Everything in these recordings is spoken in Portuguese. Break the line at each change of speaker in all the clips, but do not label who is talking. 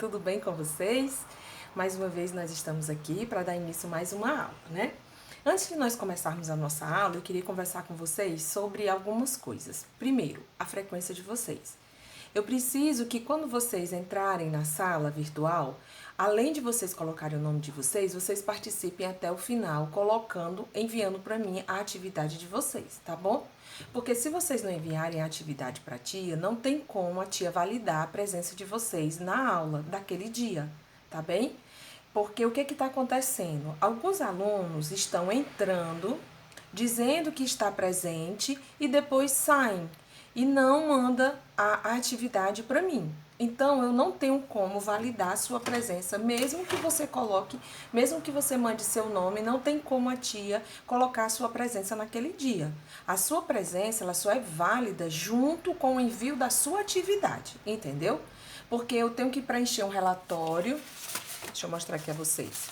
tudo bem com vocês? Mais uma vez nós estamos aqui para dar início a mais uma aula, né? Antes de nós começarmos a nossa aula, eu queria conversar com vocês sobre algumas coisas. Primeiro, a frequência de vocês. Eu preciso que quando vocês entrarem na sala virtual, além de vocês colocarem o nome de vocês, vocês participem até o final, enviando para mim a atividade de vocês, tá bom? Porque se vocês não enviarem a atividade para a tia, não tem como a tia validar a presença de vocês na aula daquele dia, tá bem? Porque o que está acontecendo? Alguns alunos estão entrando, dizendo que está presente e depois saem e não manda a atividade para mim. Então, eu não tenho como validar a sua presença, mesmo que você coloque, mesmo que você mande seu nome, não tem como a tia colocar a sua presença naquele dia. A sua presença, ela só é válida junto com o envio da sua atividade, entendeu? Porque eu tenho que preencher um relatório. Deixa eu mostrar aqui a vocês.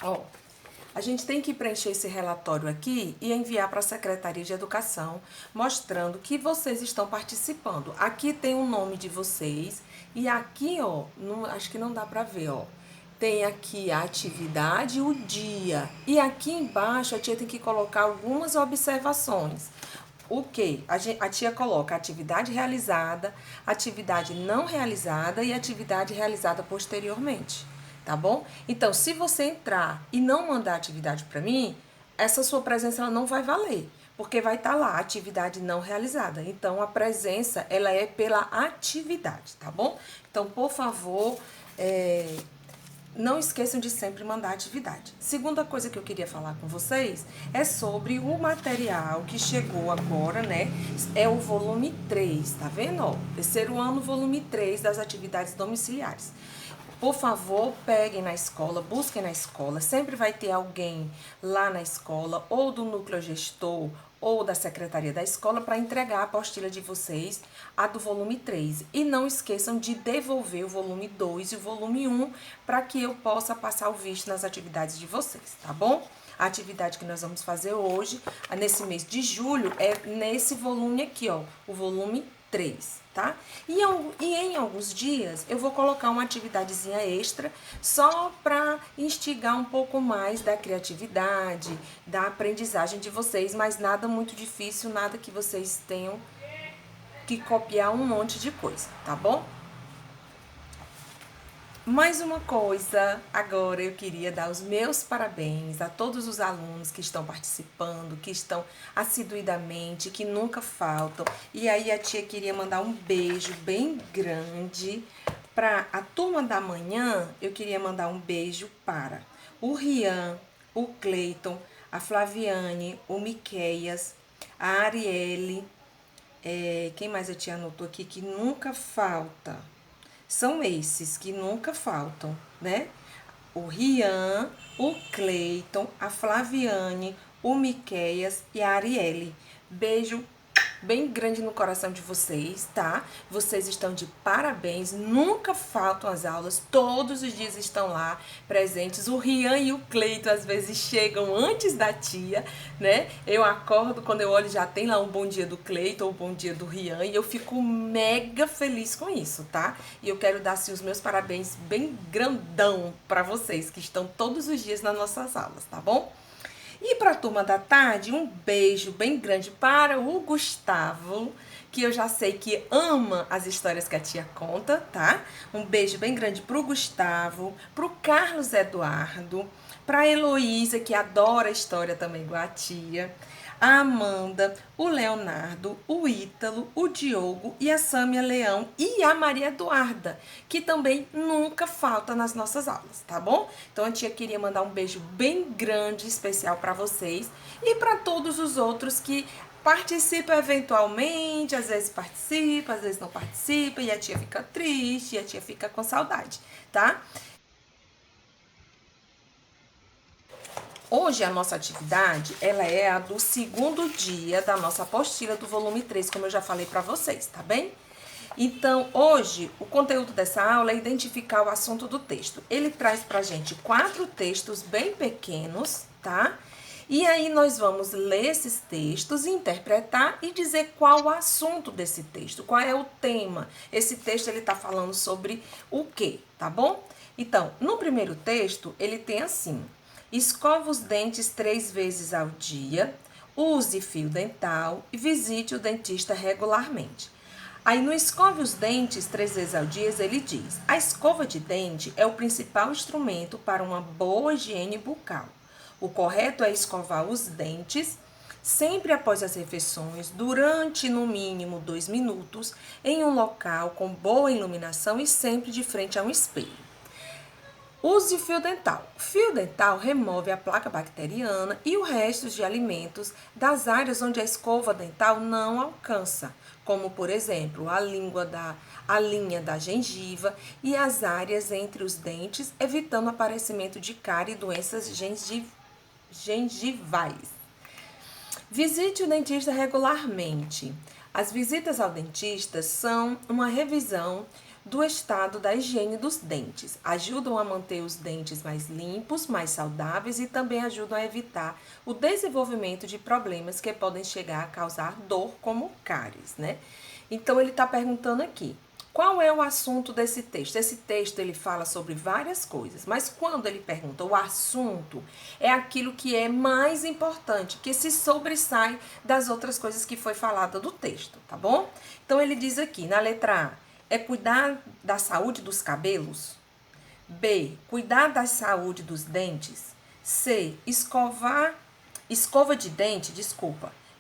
Ó, a gente tem que preencher esse relatório aqui e enviar para a Secretaria de Educação, mostrando que vocês estão participando. Aqui tem o nome de vocês e aqui, ó, acho que não dá para ver, ó. Tem aqui a atividade e o dia. E aqui embaixo a tia tem que colocar algumas observações. O que? A tia coloca atividade realizada, atividade não realizada e atividade realizada posteriormente, tá bom? Então, se você entrar e não mandar atividade para mim, essa sua presença ela não vai valer, porque vai estar lá, atividade não realizada. Então, a presença, ela é pela atividade, tá bom? Então, por favor, não esqueçam de sempre mandar atividade. Segunda coisa que eu queria falar com vocês é sobre o material que chegou agora, né? É o volume 3, tá vendo? Ó, terceiro ano, volume 3 das atividades domiciliares. Por favor, peguem na escola, busquem na escola. Sempre vai ter alguém lá na escola, ou do núcleo gestor, ou da secretaria da escola, para entregar a apostila de vocês, a do volume 3. E não esqueçam de devolver o volume 2 e o volume 1, para que eu possa passar o visto nas atividades de vocês, tá bom? A atividade que nós vamos fazer hoje, nesse mês de julho, é nesse volume aqui, ó, o volume 3, tá? E em alguns dias eu vou colocar uma atividadezinha extra só para instigar um pouco mais da criatividade, da aprendizagem de vocês, mas nada muito difícil, nada que vocês tenham que copiar um monte de coisa, tá bom? Mais uma coisa, agora eu queria dar os meus parabéns a todos os alunos que estão participando, que estão assiduidamente, que nunca faltam. E aí a tia queria mandar um beijo bem grande para a turma da manhã. Eu queria mandar um beijo para o Rian, o Cleiton, a Flaviane, o Miqueias, a Arielle, quem mais a tia anotou aqui que nunca falta? São esses que nunca faltam, né? O Rian, o Cleiton, a Flaviane, o Miqueias e a Arielle. Beijo bem grande no coração de vocês, tá? Vocês estão de parabéns, nunca faltam as aulas, todos os dias estão lá presentes. O Rian e o Cleito às vezes chegam antes da tia, né? Eu acordo, quando eu olho já tem lá um bom dia do Cleito ou um bom dia do Rian e eu fico mega feliz com isso, tá? E eu quero dar assim, os meus parabéns bem grandão para vocês que estão todos os dias nas nossas aulas, tá bom? E para a turma da tarde, um beijo bem grande para o Gustavo, que eu já sei que ama as histórias que a tia conta, tá? Um beijo bem grande para o Gustavo, para o Carlos Eduardo, para a Heloísa, que adora a história também igual a tia, a Amanda, o Leonardo, o Ítalo, o Diogo e a Sâmia Leão e a Maria Eduarda, que também nunca falta nas nossas aulas, tá bom? Então a tia queria mandar um beijo bem grande, especial para vocês e para todos os outros que participam eventualmente, às vezes participa, às vezes não participa e a tia fica triste, e a tia fica com saudade, tá? Hoje a nossa atividade, ela é a do segundo dia da nossa apostila do volume 3, como eu já falei para vocês, tá bem? Então, hoje, o conteúdo dessa aula é identificar o assunto do texto. Ele traz pra gente 4 textos bem pequenos, tá? E aí nós vamos ler esses textos, interpretar e dizer qual o assunto desse texto, qual é o tema. Esse texto ele está falando sobre o quê, tá bom? Então, no primeiro texto, ele tem assim: escova os dentes 3 vezes ao dia, use fio dental e visite o dentista regularmente. Aí no escove os dentes 3 vezes ao dia, ele diz: a escova de dente é o principal instrumento para uma boa higiene bucal. O correto é escovar os dentes sempre após as refeições, durante no mínimo 2 minutos, em um local com boa iluminação e sempre de frente a um espelho. Use fio dental. O fio dental remove a placa bacteriana e os restos de alimentos das áreas onde a escova dental não alcança, como, por exemplo, a linha da gengiva e as áreas entre os dentes, evitando o aparecimento de cárie e doenças gengivais. Visite o dentista regularmente. As visitas ao dentista são uma revisão do estado da higiene dos dentes. Ajudam a manter os dentes mais limpos, mais saudáveis e também ajudam a evitar o desenvolvimento de problemas que podem chegar a causar dor, como cáries, né? Então, ele está perguntando aqui: qual é o assunto desse texto? Esse texto ele fala sobre várias coisas, mas quando ele pergunta o assunto, é aquilo que é mais importante, que se sobressai das outras coisas que foi falada do texto, tá bom? Então ele diz aqui, na letra A, é cuidar da saúde dos cabelos? B, cuidar da saúde dos dentes? C, escova de dente,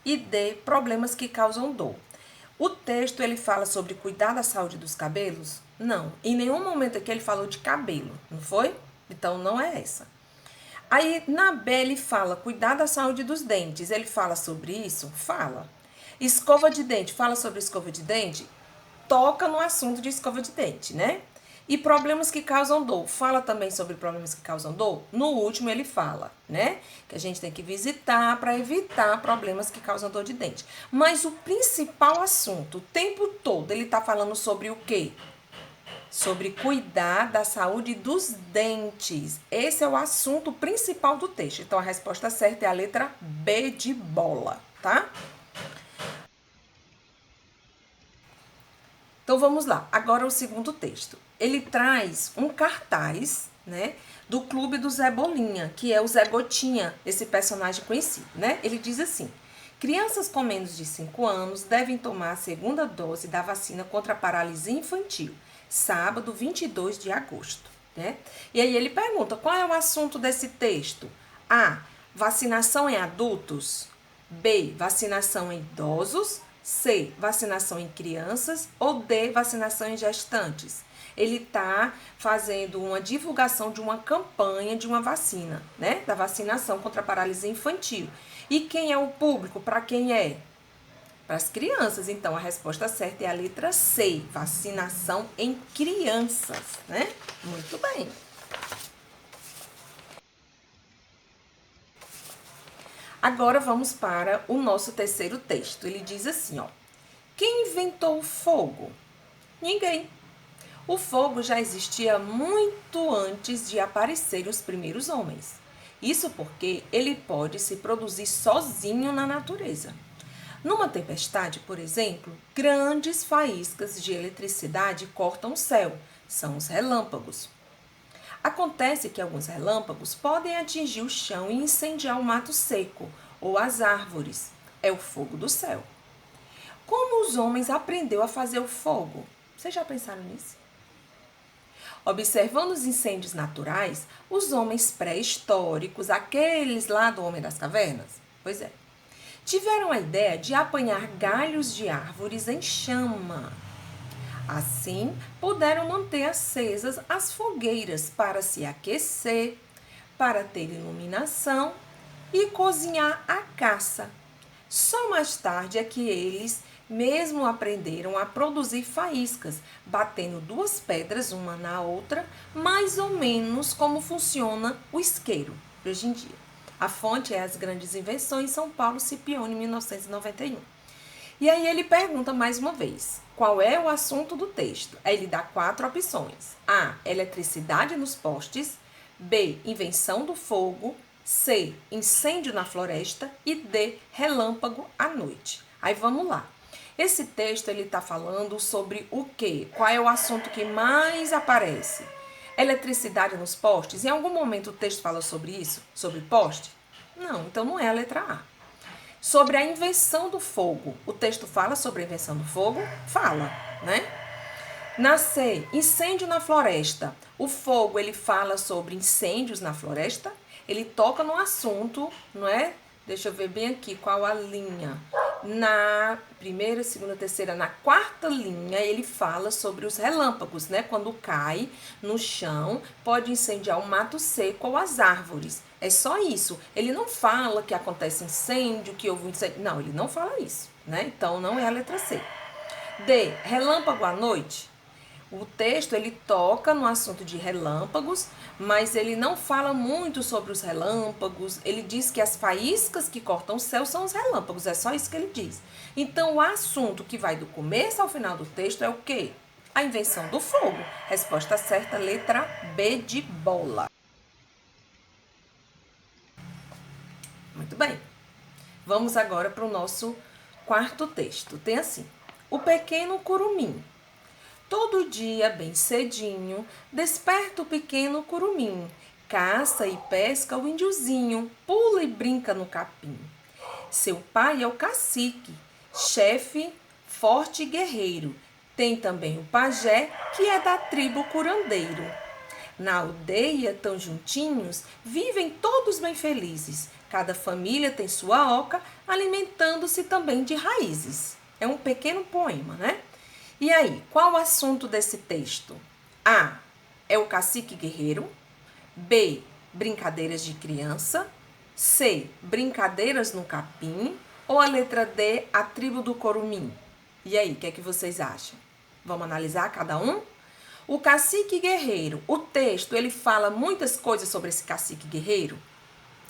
e D, problemas que causam dor. O texto, ele fala sobre cuidar da saúde dos cabelos? Não. Em nenhum momento aqui ele falou de cabelo, não foi? Então, não é essa. Aí, na B, ele fala cuidar da saúde dos dentes. Ele fala sobre isso? Fala. Escova de dente, fala sobre escova de dente? Toca no assunto de escova de dente, né? E problemas que causam dor. Fala também sobre problemas que causam dor? No último ele fala, né? Que a gente tem que visitar para evitar problemas que causam dor de dente. Mas o principal assunto, o tempo todo, ele tá falando sobre o quê? Sobre cuidar da saúde dos dentes. Esse é o assunto principal do texto. Então, a resposta certa é a letra B de bola, tá? Então, vamos lá. Agora, o segundo texto. Ele traz um cartaz, né, do Clube do Zé Bolinha, que é o Zé Gotinha, esse personagem conhecido, né? Ele diz assim: crianças com menos de 5 anos devem tomar a segunda dose da vacina contra a paralisia infantil, sábado, 22 de agosto, né? E aí ele pergunta, qual é o assunto desse texto? A, vacinação em adultos. B, vacinação em idosos. C, vacinação em crianças. Ou D, vacinação em gestantes. Ele está fazendo uma divulgação de uma campanha de uma vacina, né? Da vacinação contra a paralisia infantil. E quem é o público? Para quem é? Para as crianças. Então, a resposta certa é a letra C, vacinação em crianças, né? Muito bem. Agora vamos para o nosso terceiro texto. Ele diz assim, ó: quem inventou o fogo? Ninguém. O fogo já existia muito antes de aparecerem os primeiros homens. Isso porque ele pode se produzir sozinho na natureza. Numa tempestade, por exemplo, grandes faíscas de eletricidade cortam o céu, são os relâmpagos. Acontece que alguns relâmpagos podem atingir o chão e incendiar o mato seco ou as árvores. É o fogo do céu. Como os homens aprenderam a fazer o fogo? Vocês já pensaram nisso? Observando os incêndios naturais, os homens pré-históricos, aqueles lá do Homem das Cavernas, pois é, tiveram a ideia de apanhar galhos de árvores em chama. Assim, puderam manter acesas as fogueiras para se aquecer, para ter iluminação e cozinhar a caça. Só mais tarde é que eles mesmo aprenderam a produzir faíscas, batendo 2 pedras uma na outra, mais ou menos como funciona o isqueiro hoje em dia. A fonte é As Grandes Invenções, São Paulo, Scipione, 1991. E aí ele pergunta mais uma vez, qual é o assunto do texto? Aí ele dá 4 opções. A, eletricidade nos postes. B, invenção do fogo. C, incêndio na floresta. E D, relâmpago à noite. Aí vamos lá. Esse texto ele está falando sobre o quê? Qual é o assunto que mais aparece? Eletricidade nos postes? Em algum momento o texto fala sobre isso? Sobre poste? Não, então não é a letra A. Sobre a invenção do fogo. O texto fala sobre a invenção do fogo? Fala, né? Na C, incêndio na floresta. O fogo, ele fala sobre incêndios na floresta. Ele toca no assunto, não é? Deixa eu ver bem aqui qual a linha. Na primeira, segunda, terceira, na quarta linha, ele fala sobre os relâmpagos, né? Quando cai no chão, pode incendiar o mato seco ou as árvores. É só isso. Ele não fala que acontece incêndio, que houve incêndio. Não, ele não fala isso, né? Então, não é a letra C. D, relâmpago à noite. O texto, ele toca no assunto de relâmpagos, mas ele não fala muito sobre os relâmpagos. Ele diz que as faíscas que cortam o céu são os relâmpagos, é só isso que ele diz. Então, o assunto que vai do começo ao final do texto é o quê? A invenção do fogo. Resposta certa, letra B de bola. Muito bem. Vamos agora para o nosso quarto texto. Tem assim: o pequeno curumim. Todo dia, bem cedinho, desperta o pequeno curumim. Caça e pesca o índiozinho, pula e brinca no capim. Seu pai é o cacique, chefe, forte e guerreiro. Tem também o pajé, que é da tribo curandeiro. Na aldeia, tão juntinhos, vivem todos bem felizes. Cada família tem sua oca, alimentando-se também de raízes. É um pequeno poema, né? E aí, qual o assunto desse texto? A, é o cacique guerreiro. B, brincadeiras de criança. C, brincadeiras no capim. Ou a letra D, a tribo do curumim? E aí, o que é que vocês acham? Vamos analisar cada um? O cacique guerreiro, o texto, ele fala muitas coisas sobre esse cacique guerreiro?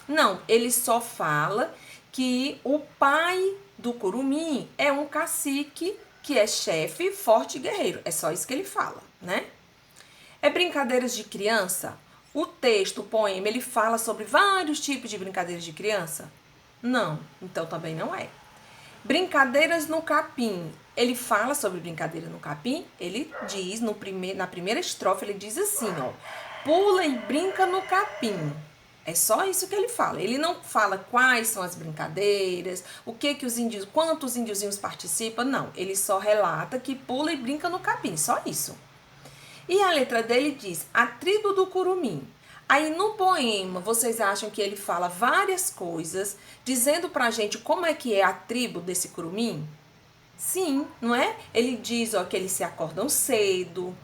Não, ele só fala que o pai do curumim é um cacique que é chefe, forte e guerreiro. É só isso que ele fala, né? É brincadeiras de criança? O texto, o poema, ele fala sobre vários tipos de brincadeiras de criança? Não, então também não é. Brincadeiras no capim. Ele fala sobre brincadeira no capim? Ele diz, na primeira estrofe, ele diz assim, ó: pula e brinca no capim. É só isso que ele fala. Ele não fala quais são as brincadeiras, o que os índios, quantos índiozinhos participam, não. Ele só relata que pula e brinca no capim, só isso. E a letra dele diz: a tribo do curumim. Aí no poema, vocês acham que ele fala várias coisas, dizendo pra gente como é que é a tribo desse curumim? Sim, não é? Ele diz, ó, que eles se acordam cedo,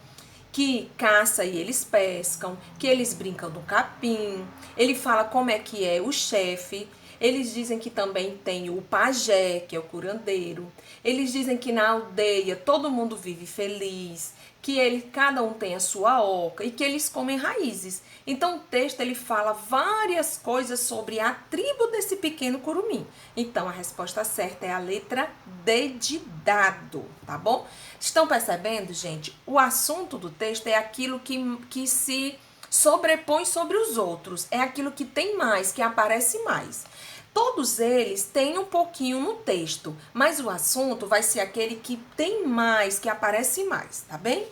que caça e eles pescam, que eles brincam no capim. Ele fala como é que é o chefe. Eles dizem que também tem o pajé, que é o curandeiro. Eles dizem que na aldeia todo mundo vive feliz, que cada um tem a sua oca e que eles comem raízes. Então o texto ele fala várias coisas sobre a tribo desse pequeno curumim. Então a resposta certa é a letra D de dado, tá bom? Estão percebendo, gente? O assunto do texto é aquilo que se sobrepõe sobre os outros. É aquilo que tem mais, que aparece mais. Todos eles têm um pouquinho no texto, mas o assunto vai ser aquele que tem mais, que aparece mais, tá bem?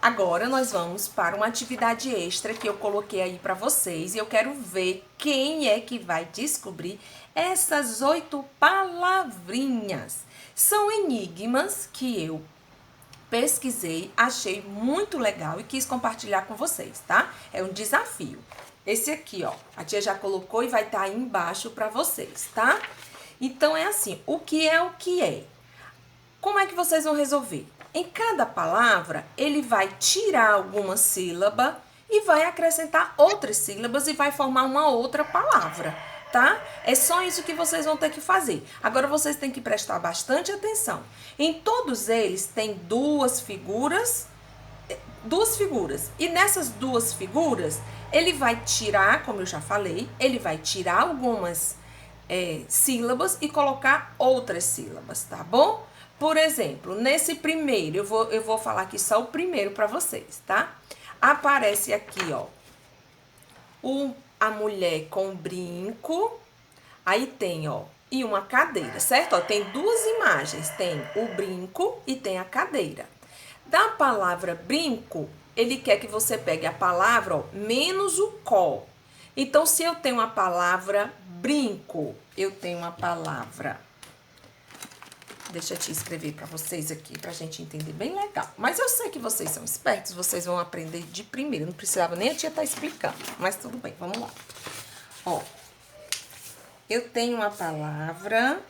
Agora nós vamos para uma atividade extra que eu coloquei aí para vocês e eu quero ver quem é que vai descobrir essas 8 palavrinhas. São enigmas que eu pesquisei, achei muito legal e quis compartilhar com vocês, tá? É um desafio. Esse aqui, ó, a tia já colocou e vai estar aí embaixo para vocês, tá? Então é assim, o que é o que é? Como é que vocês vão resolver? Em cada palavra, ele vai tirar alguma sílaba e vai acrescentar outras sílabas e vai formar uma outra palavra, tá? É só isso que vocês vão ter que fazer. Agora vocês têm que prestar bastante atenção. Em todos eles tem duas figuras. E nessas duas figuras, ele vai tirar, como eu já falei, ele vai tirar algumas sílabas e colocar outras sílabas, tá bom? Por exemplo, nesse primeiro, eu vou falar aqui só o primeiro para vocês, tá? Aparece aqui, ó, a mulher com brinco, aí tem, ó, e uma cadeira, certo? Ó, tem duas imagens, tem o brinco e tem a cadeira. Da palavra brinco, ele quer que você pegue a palavra, ó, menos o có. Então, se eu tenho a palavra brinco, eu tenho uma palavra. Deixa eu te escrever para vocês aqui, pra gente entender bem legal. Mas eu sei que vocês são espertos, vocês vão aprender de primeira. Não precisava nem a tia estar explicando, mas tudo bem, vamos lá. Ó, eu tenho uma palavra. Não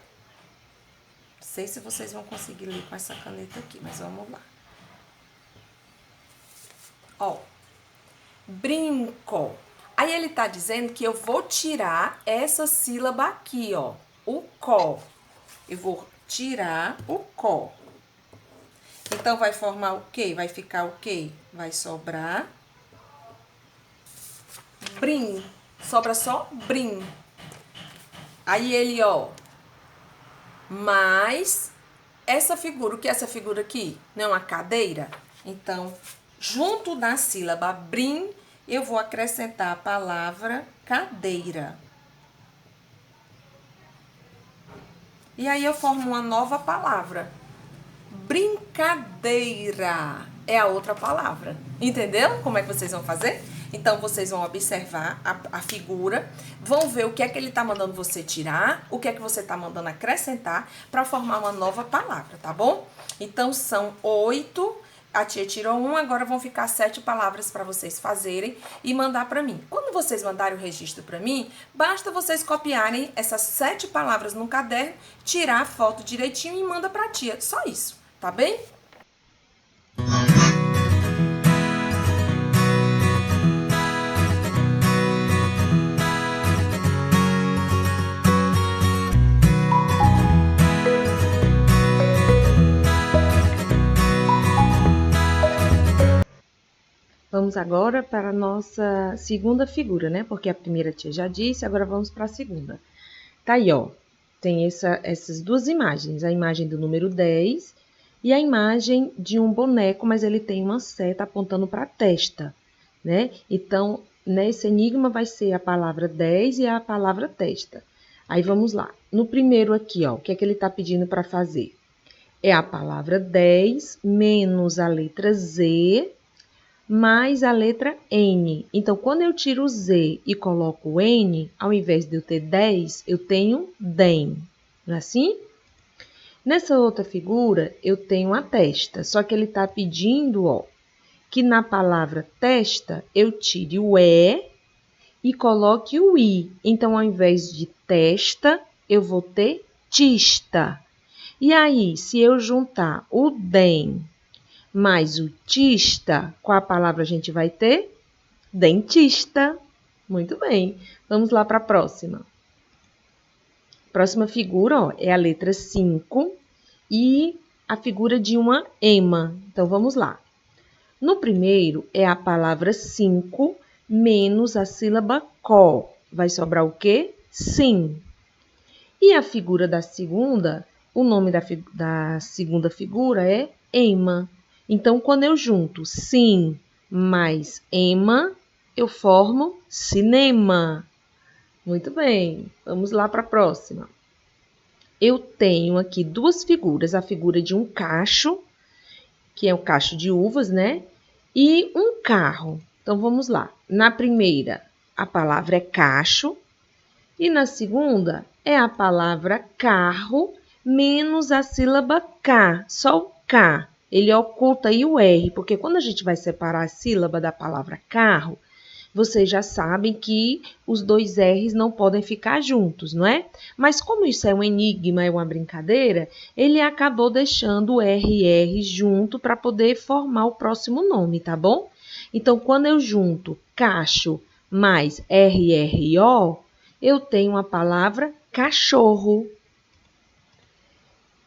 sei se vocês vão conseguir ler com essa caneta aqui, mas vamos lá. Ó, brinco. Aí ele tá dizendo que eu vou tirar essa sílaba aqui, ó, o có. Eu vou tirar o có. Então, vai formar o quê? Vai ficar o quê? Vai sobrar brim. Sobra só brim. Aí ele, ó, mais essa figura. O que é essa figura aqui? Não é uma cadeira? Então, junto da sílaba brim, eu vou acrescentar a palavra cadeira. E aí eu formo uma nova palavra. Brincadeira é a outra palavra. Entendeu como é que vocês vão fazer? Então, vocês vão observar a figura, vão ver o que é que ele tá mandando você tirar, o que é que você tá mandando acrescentar para formar uma nova palavra, tá bom? Então, são 8. A tia tirou 1, agora vão ficar 7 palavras para vocês fazerem e mandar para mim. Quando vocês mandarem o registro para mim, basta vocês copiarem essas 7 palavras no caderno, tirar a foto direitinho e manda para a tia. Só isso, tá bem? Vamos agora para a nossa segunda figura, né? Porque a primeira tia já disse, agora vamos para a segunda. Tá aí, ó. Tem essas duas imagens. A imagem do número 10 e a imagem de um boneco, mas ele tem uma seta apontando para a testa, né? Então, nesse enigma vai ser a palavra 10 e a palavra testa. Aí, vamos lá. No primeiro aqui, ó, o que é que ele tá pedindo para fazer? É a palavra 10 menos a letra Z mais a letra N. Então, quando eu tiro o Z e coloco o N, ao invés de eu ter 10, eu tenho DEM. Não é assim? Nessa outra figura, eu tenho a testa. Só que ele está pedindo, ó, que na palavra testa, eu tire o E e coloque o I. Então, ao invés de testa, eu vou ter tista. E aí, se eu juntar o DEM mais o tista, qual a palavra a gente vai ter? Dentista. Muito bem. Vamos lá para a próxima. Próxima figura, ó, é a letra 5 e a figura de uma ema. Então, vamos lá. No primeiro, é a palavra 5 menos a sílaba có. Vai sobrar o quê? Sim. E a figura da segunda, o nome da segunda figura é ema. Então, quando eu junto sim mais ema, eu formo cinema. Muito bem, vamos lá para a próxima. Eu tenho aqui duas figuras, a figura de um cacho, que é o cacho de uvas, né? E um carro. Então, vamos lá. Na primeira, a palavra é cacho. E na segunda, é a palavra carro menos a sílaba K, só o K. Ele oculta aí o R, porque quando a gente vai separar a sílaba da palavra carro, vocês já sabem que os dois R's não podem ficar juntos, não é? Mas como isso é um enigma, é uma brincadeira, ele acabou deixando o RR junto para poder formar o próximo nome, tá bom? Então, quando eu junto cacho mais RRO, eu tenho a palavra cachorro.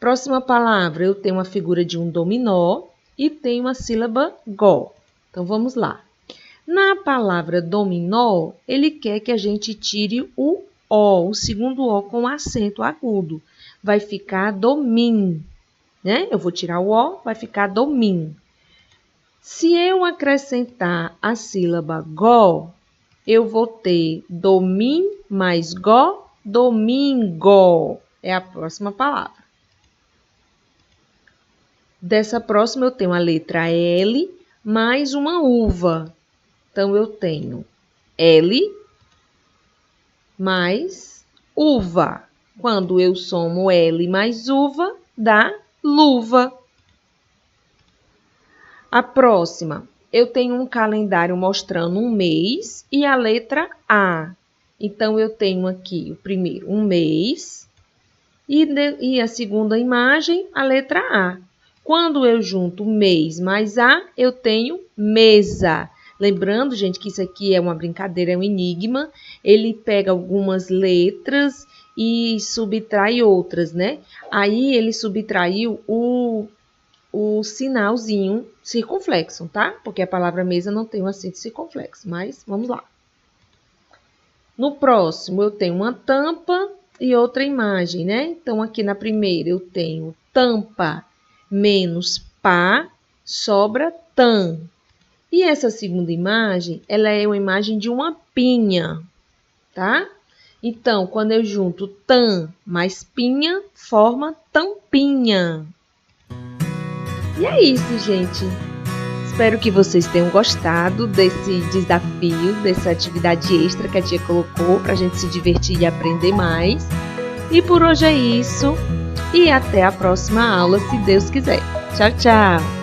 Próxima palavra, eu tenho a figura de um dominó e tenho a sílaba gó. Então, vamos lá. Na palavra dominó, ele quer que a gente tire o O, o segundo O com acento agudo. Vai ficar domin.
né? Eu vou tirar o O, vai ficar domim. Se eu acrescentar a sílaba gó, eu vou ter domim mais gó, domingo. É a próxima palavra. Dessa próxima eu tenho a letra L mais uma uva. Então, eu tenho L mais uva. Quando eu somo L mais uva, dá luva. A próxima, eu tenho um calendário mostrando um mês e a letra A. Então, eu tenho aqui o primeiro, um mês, e a segunda imagem, a letra A. Quando eu junto mês mais A, eu tenho mesa. Lembrando, gente, que isso aqui é uma brincadeira, é um enigma. Ele pega algumas letras e subtrai outras, né? Aí ele subtraiu o sinalzinho circunflexo, tá? Porque a palavra mesa não tem um acento circunflexo, mas vamos lá. No próximo, eu tenho uma tampa e outra imagem, né? Então, aqui na primeira, eu tenho tampa menos pá, sobra tam. E essa segunda imagem, ela é uma imagem de uma pinha, tá? Então, quando eu junto tam mais pinha, forma tampinha. E é isso, gente. Espero que vocês tenham gostado desse desafio, dessa atividade extra que a tia colocou para a gente se divertir e aprender mais. E por hoje é isso. E até a próxima aula, se Deus quiser. Tchau, tchau!